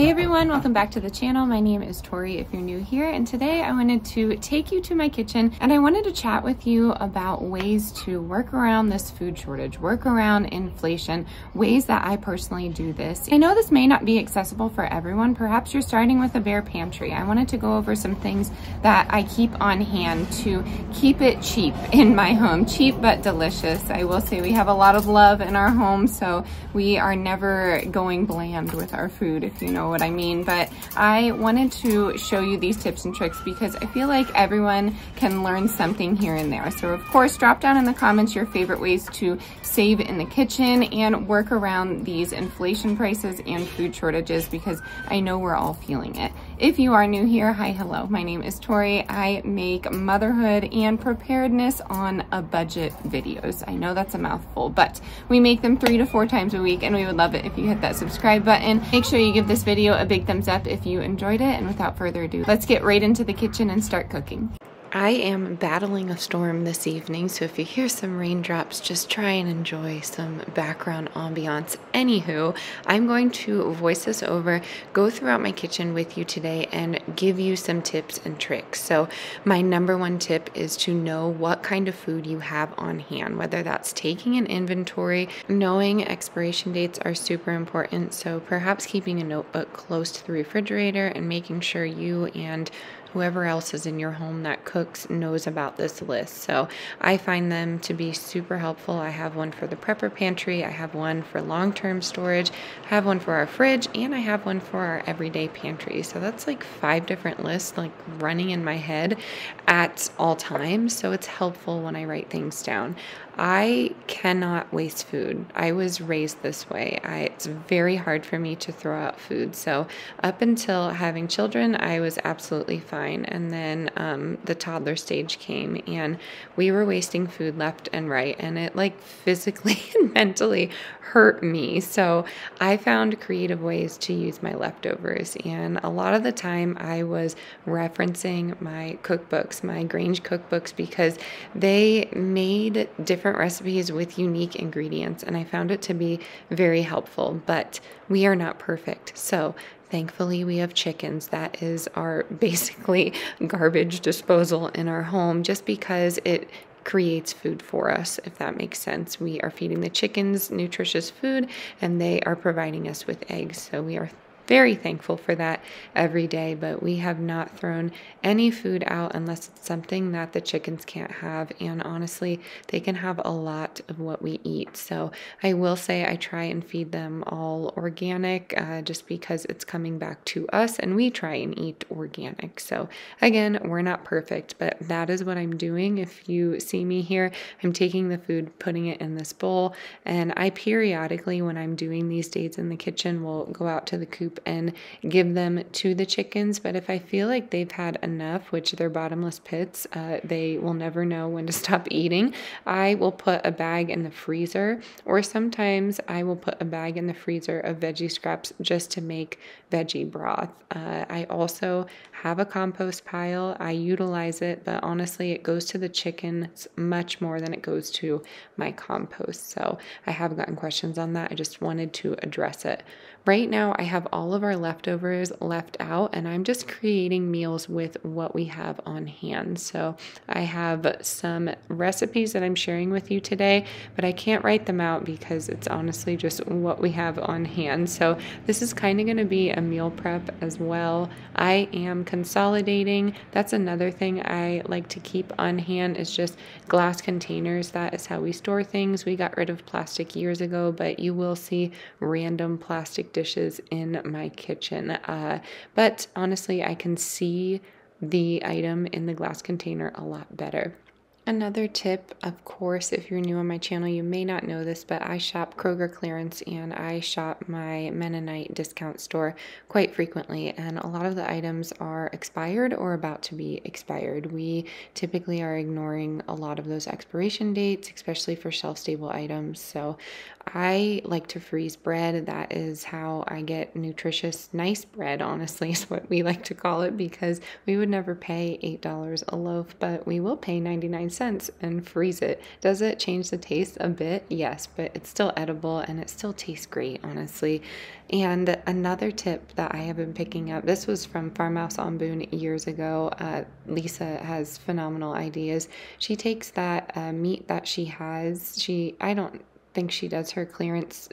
Hey everyone, welcome back to the channel. My name is Tori if you're new here, and today I wanted to take you to my kitchen and I wanted to chat with you about ways to work around this food shortage, work around inflation, ways that I personally do this. I know this may not be accessible for everyone. Perhaps you're starting with a bare pantry. I wanted to go over some things that I keep on hand to keep it cheap in my home. Cheap but delicious. I will say we have a lot of love in our home, so we are never going bland with our food, if you know what I mean. But I wanted to show you these tips and tricks because I feel like everyone can learn something here and there. So of course, drop down in the comments your favorite ways to save in the kitchen and work around these inflation prices and food shortages, because I know we're all feeling it. If you are new here, hi, hello, my name is Tori. I make motherhood and preparedness on a budget videos. I know that's a mouthful, but we make them 3 to 4 times a week, and we would love it if you hit that subscribe button. Make sure you give this video a big thumbs up if you enjoyed it, and without further ado, let's get right into the kitchen and start cooking. I am battling a storm this evening, so if you hear some raindrops, just try and enjoy some background ambiance. Anywho, I'm going to voice this over, go throughout my kitchen with you today, and give you some tips and tricks. So my number one tip is to know what kind of food you have on hand, whether that's taking an inventory. Knowing expiration dates are super important, so perhaps keeping a notebook close to the refrigerator and making sure you and whoever else is in your home that cooks knows about this list. So I find them to be super helpful. I have one for the prepper pantry, I have one for long-term storage, I have one for our fridge, and I have one for our everyday pantry. So that's like 5 different lists like running in my head at all times. So it's helpful when I write things down. I cannot waste food. I was raised this way. It's very hard for me to throw out food. So up until having children, I was absolutely fine. And then the toddler stage came and we were wasting food left and right. And it like physically and mentally hurt me. So I found creative ways to use my leftovers. And a lot of the time I was referencing my cookbooks, my Grange cookbooks, because they made different recipes with unique ingredients, and I found it to be very helpful. But we are not perfect, so thankfully we have chickens. That is our basically garbage disposal in our home, just because it creates food for us, if that makes sense. We are feeding the chickens nutritious food and they are providing us with eggs, so we are very thankful for that every day. But we have not thrown any food out unless it's something that the chickens can't have, and honestly they can have a lot of what we eat. So I will say I try and feed them all organic, just because it's coming back to us and we try and eat organic. So again, we're not perfect, but that is what I'm doing. If you see me here, I'm taking the food, putting it in this bowl, and I periodically, when I'm doing these days in the kitchen, will go out to the coop and give them to the chickens. But if I feel like they've had enough, which they're bottomless pits, they will never know when to stop eating, I will put a bag in the freezer, or sometimes I will put a bag in the freezer of veggie scraps just to make veggie broth. I also have a compost pile. I utilize it, but honestly it goes to the chickens much more than it goes to my compost. So I have gotten questions on that. I just wanted to address it. Right now I have all of our leftovers left out, and I'm just creating meals with what we have on hand. So I have some recipes that I'm sharing with you today, but I can't write them out because it's honestly just what we have on hand. So this is kind of going to be a meal prep as well. I am consolidating. That's another thing I like to keep on hand, is just glass containers. That is how we store things. We got rid of plastic years ago, but you will see random plastic dishes in my kitchen. But honestly, I can see the item in the glass container a lot better. Another tip, of course, if you're new on my channel, you may not know this, but I shop Kroger clearance and I shop my Mennonite discount store quite frequently, and a lot of the items are expired or about to be expired. We typically are ignoring a lot of those expiration dates, especially for shelf-stable items. So I like to freeze bread. That is how I get nutritious, nice bread, honestly, is what we like to call it, because we would never pay $8 a loaf, but we will pay 99 cents and freeze it. Does it change the taste a bit? Yes, but it's still edible and it still tastes great, honestly. And another tip that I have been picking up, this was from Farmhouse on Boone years ago. Lisa has phenomenal ideas. She takes that meat that she has. I don't think she does her clearance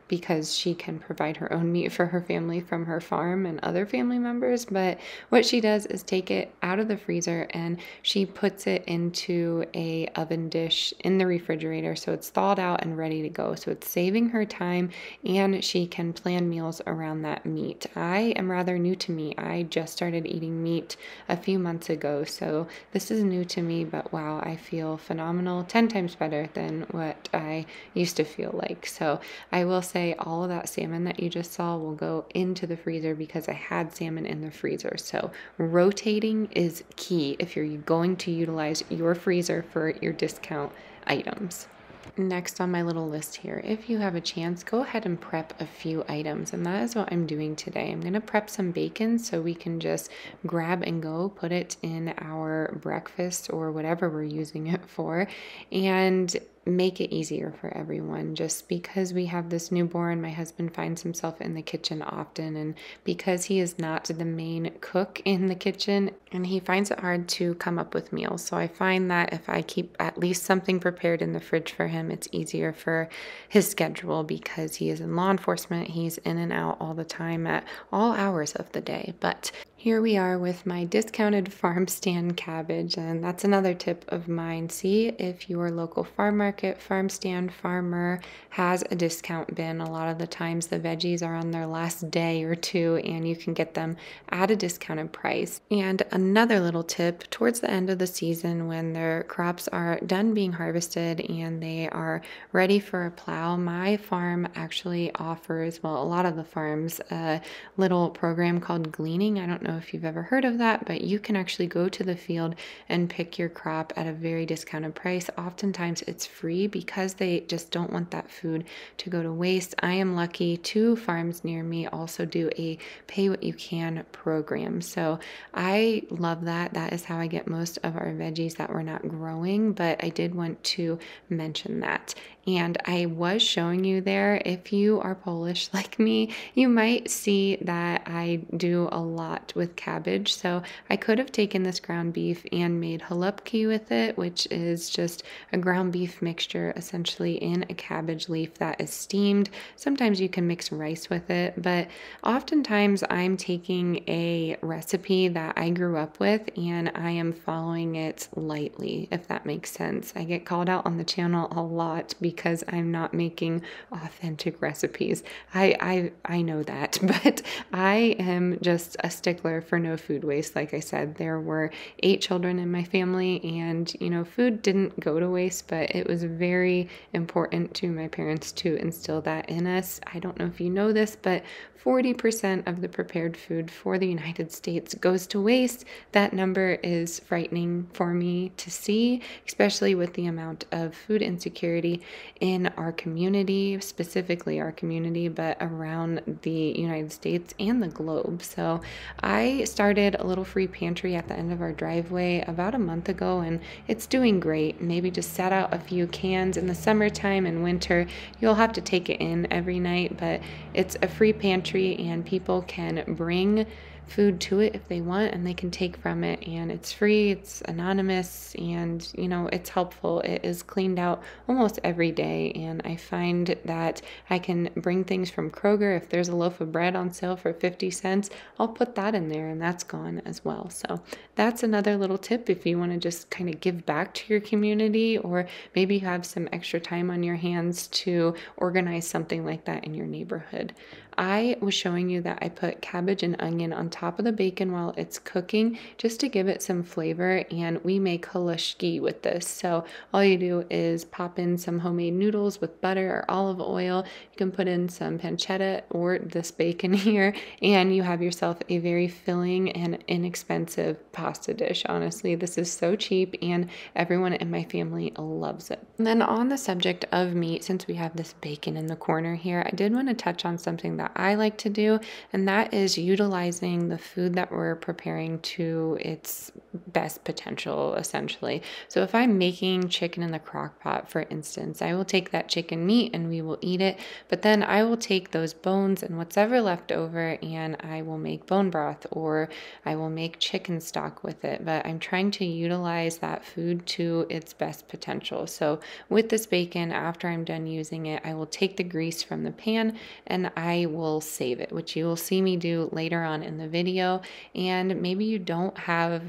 because she can provide her own meat for her family from her farm and other family members. But what she does is take it out of the freezer and she puts it into a oven dish in the refrigerator so it's thawed out and ready to go. So it's saving her time and she can plan meals around that meat. I am rather new to meat. I just started eating meat a few months ago, so this is new to me, but wow, I feel phenomenal, 10 times better than what I used to feel like. So I will say all of that salmon that you just saw will go into the freezer because I had salmon in the freezer. So rotating is key if you're going to utilize your freezer for your discount items. Next on my little list here, if you have a chance, go ahead and prep a few items, and that is what I'm doing today. I'm going to prep some bacon so we can just grab and go, put it in our breakfast or whatever we're using it for, and make it easier for everyone. Just because we have this newborn, my husband finds himself in the kitchen often, and because he is not the main cook in the kitchen, and he finds it hard to come up with meals. So I find that if I keep at least something prepared in the fridge for him, it's easier for his schedule because he is in law enforcement. He's in and out all the time at all hours of the day. But here we are with my discounted farm stand cabbage, and that's another tip of mine. See if your local farm market, farm stand, farmer has a discount bin. A lot of the times the veggies are on their last day or two and you can get them at a discounted price. And another little tip, towards the end of the season when their crops are done being harvested and they are ready for a plow, my farm actually offers, well, a lot of the farms, a little program called gleaning. I don't know if you've ever heard of that, but you can actually go to the field and pick your crop at a very discounted price. Oftentimes it's free because they just don't want that food to go to waste. I am lucky 2 farms near me also do a pay what you can program. So I love that. That is how I get most of our veggies that we're not growing, but I did want to mention that. And I was showing you there, if you are Polish like me, you might see that I do a lot with cabbage. So I could have taken this ground beef and made chalupki with it, which is just a ground beef mixture essentially in a cabbage leaf that is steamed. Sometimes you can mix rice with it, but oftentimes I'm taking a recipe that I grew up with and I am following it lightly, if that makes sense. I get called out on the channel a lot because I'm not making authentic recipes. I know that, but I am just a stickler for no food waste. Like I said, there were 8 children in my family and, food didn't go to waste, but it was very important to my parents to instill that in us. I don't know if you know this, but 40% of the prepared food for the United States goes to waste. That number is frightening for me to see, especially with the amount of food insecurity in our community, specifically our community, but around the United States and the globe. So I started a little free pantry at the end of our driveway about a month ago, and it's doing great. Maybe just set out a few cans in the summertime and winter. You'll have to take it in every night, but it's a free pantry and people can bring food to it if they want, and they can take from it, and it's free, it's anonymous, and it's helpful. It is cleaned out almost every day, and I find that I can bring things from Kroger. If there's a loaf of bread on sale for 50 cents, I'll put that in there and that's gone as well. So that's another little tip if you want to just kind of give back to your community, or maybe you have some extra time on your hands to organize something like that in your neighborhood. I was showing you that I put cabbage and onion on top of the bacon while it's cooking just to give it some flavor, and we make halushki with this. So all you do is pop in some homemade noodles with butter or olive oil. You can put in some pancetta or this bacon here, and you have yourself a very filling and inexpensive pasta dish. Honestly, this is so cheap and everyone in my family loves it. And then on the subject of meat, since we have this bacon in the corner here, I did want to touch on something that I like to do, and that is utilizing bring the food that we're preparing to its best potential, essentially. So if I'm making chicken in the crock pot, for instance, I will take that chicken meat and we will eat it, but then I will take those bones and what's ever left over and I will make bone broth, or I will make chicken stock with it. But I'm trying to utilize that food to its best potential. So with this bacon, after I'm done using it, I will take the grease from the pan and I will save it, which you will see me do later on in the video. And maybe you don't have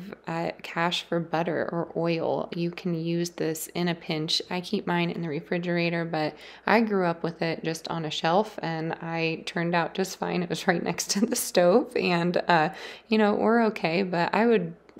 cash for butter or oil. You can use this in a pinch. I keep mine in the refrigerator, but I grew up with it just on a shelf and I turned out just fine. It was right next to the stove and, you know, we're okay, but I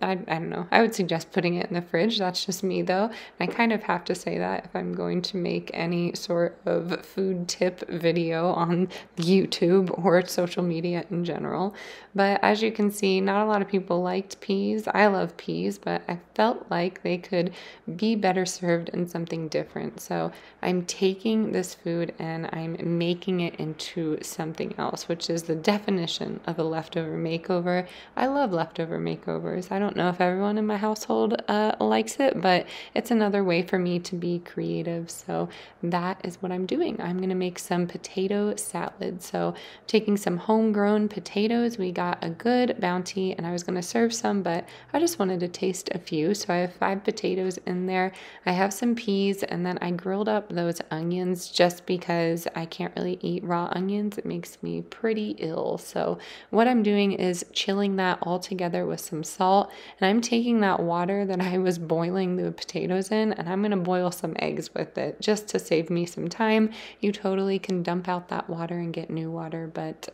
don't know. I would suggest putting it in the fridge. That's just me though. And I kind of have to say that if I'm going to make any sort of food tip video on YouTube or social media in general. But as you can see, not a lot of people liked peas. I love peas, but I felt like they could be better served in something different. So I'm taking this food and I'm making it into something else, which is the definition of a leftover makeover. I love leftover makeovers. I don't know if everyone in my household likes it, but it's another way for me to be creative. So that is what I'm doing. I'm going to make some potato salad. So taking some homegrown potatoes, we got a good bounty and I was going to serve some, but I just wanted to taste a few. So I have 5 potatoes in there. I have some peas and then I grilled up those onions just because I can't really eat raw onions. It makes me pretty ill. So what I'm doing is chilling that all together with some salt. And I'm taking that water that I was boiling the potatoes in and I'm going to boil some eggs with it just to save me some time. You totally can dump out that water and get new water, but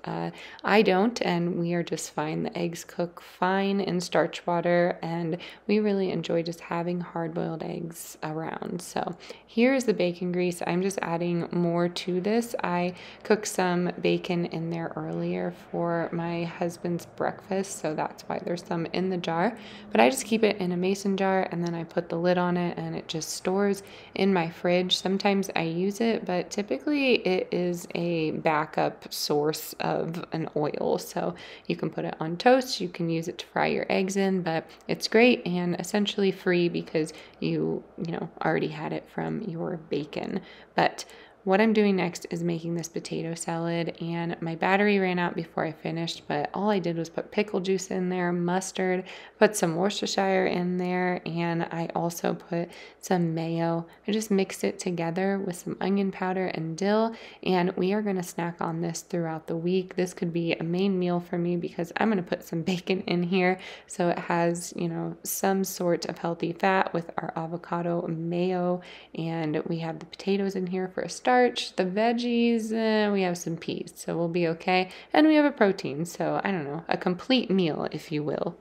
I don't, and we are just fine. The eggs cook fine in starch water and we really enjoy just having hard-boiled eggs around. So here's the bacon grease. I'm just adding more to this. I cooked some bacon in there earlier for my husband's breakfast, so that's why there's some in the jar. But I just keep it in a mason jar and then I put the lid on it and it just stores in my fridge. Sometimes I use it, but typically it is a backup source of an oil. So you can put it on toast, you can use it to fry your eggs in, but it's great and essentially free because you know, already had it from your bacon. But what I'm doing next is making this potato salad, and my battery ran out before I finished, but all I did was put pickle juice in there, mustard, put some Worcestershire in there, and I also put some mayo. I just mixed it together with some onion powder and dill, and we are going to snack on this throughout the week. This could be a main meal for me because I'm going to put some bacon in here so it has, you know, some sort of healthy fat with our avocado mayo, and we have the potatoes in here for a start. The veggies, we have some peas, so we'll be okay. And we have a protein, so I don't know, a complete meal, if you will.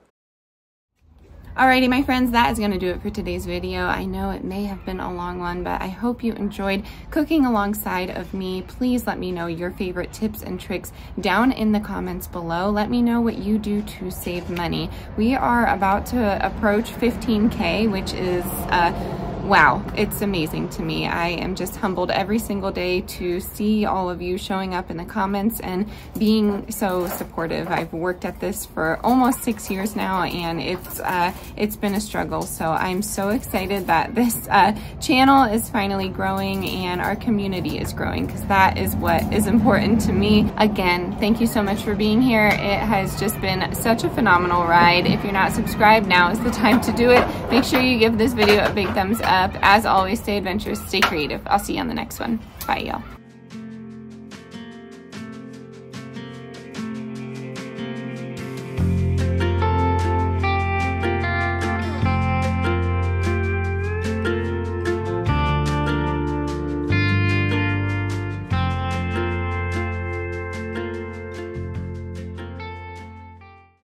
Alrighty, my friends, that is going to do it for today's video. I know it may have been a long one, but I hope you enjoyed cooking alongside of me. Please let me know your favorite tips and tricks down in the comments below. Let me know what you do to save money. We are about to approach 15K, which is wow, it's amazing to me. I am just humbled every single day to see all of you showing up in the comments and being so supportive. I've worked at this for almost 6 years now, and it's been a struggle. So I'm so excited that this channel is finally growing and our community is growing, because that is what is important to me. Again, thank you so much for being here. It has just been such a phenomenal ride. If you're not subscribed, now is the time to do it. Make sure you give this video a big thumbs up. As always, stay adventurous, stay creative. I'll see you on the next one. Bye, y'all.